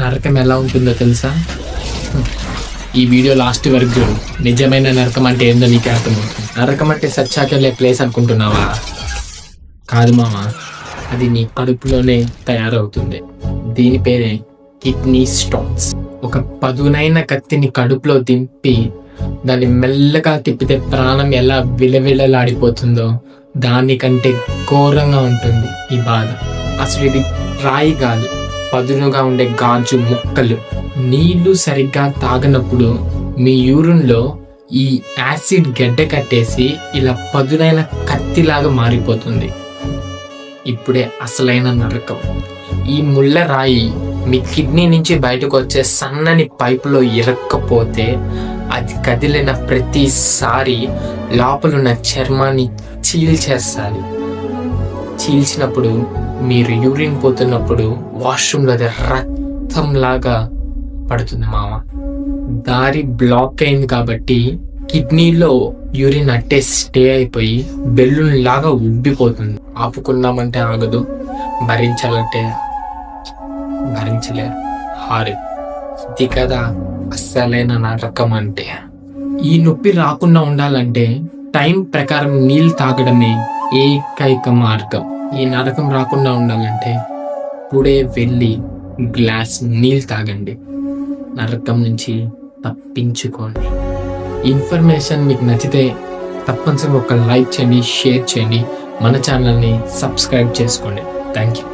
నరకం ఎలా ఉంటుందో తెలుసా? ఈ వీడియో లాస్ట్ వరకు చూడు. నిజమైన నరకం అంటే ఏందో నీకు అర్థమవుతుంది. నరకం అంటే సచ్చాకెళ్ళే ప్లేస్ అనుకుంటున్నావా? కాదు మామ, అది నీ కడుపులోనే తయారవుతుంది. దీని పేరే కిడ్నీ స్టోన్స్. ఒక పదునైన కత్తిని కడుపులో దింపి దాన్ని మెల్లగా తిప్పితే ప్రాణం ఎలా విలవిలలాడిపోతుందో దానికంటే ఘోరంగా ఉంటుంది ఈ బాధ. అసలు ఇది రాయి కాదు, పదునుగా ఉండే గాజు ముక్కలు. నీళ్లు సరిగ్గా తాగనప్పుడు మీ యూరిన్లో ఈ యాసిడ్ గడ్డ కట్టేసి ఇలా పదునైన కత్తిలాగా మారిపోతుంది. ఇప్పుడే అసలైన నరకం. ఈ ముళ్ళ రాయి మీ కిడ్నీ నుంచి బయటకు వచ్చే సన్నని పైపులో ఇరక్కపోతే అది కదిలిన ప్రతిసారి లోపలున్న చర్మాన్ని చీల్చేస్తుంది. చీల్చినప్పుడు మీరు యూరిన్ పోతున్నప్పుడు వాష్రూమ్లో అది రక్తంలాగా పడుతుంది మామ. దారి బ్లాక్ అయింది కాబట్టి కిడ్నీలో యూరిన్ అట్టే స్టే అయిపోయి బెలూన్ లాగా ఉబ్బిపోతుంది. ఆపుకున్నామంటే ఆగదు, భరించాలంటే భరించలేరు. హారి ఇది కదా అస్సలైన నరకం అంటే. ఈ నొప్పి రాకుండా ఉండాలంటే టైం ప్రకారం నీళ్ళు తాగడమే ఏకైక మార్గం. ఈ నరకం రాకుండా ఉండాలంటే ఇప్పుడే వెళ్ళి గ్లాస్ నీళ్ళు తాగండి. నరకం నుంచి తప్పించుకోండి. ఇన్ఫర్మేషన్ మీకు నచ్చితే తప్పనిసరిగా ఒక లైక్ చేయండి, షేర్ చేయండి, మన ఛానల్ని సబ్స్క్రైబ్ చేసుకోండి. Thank you.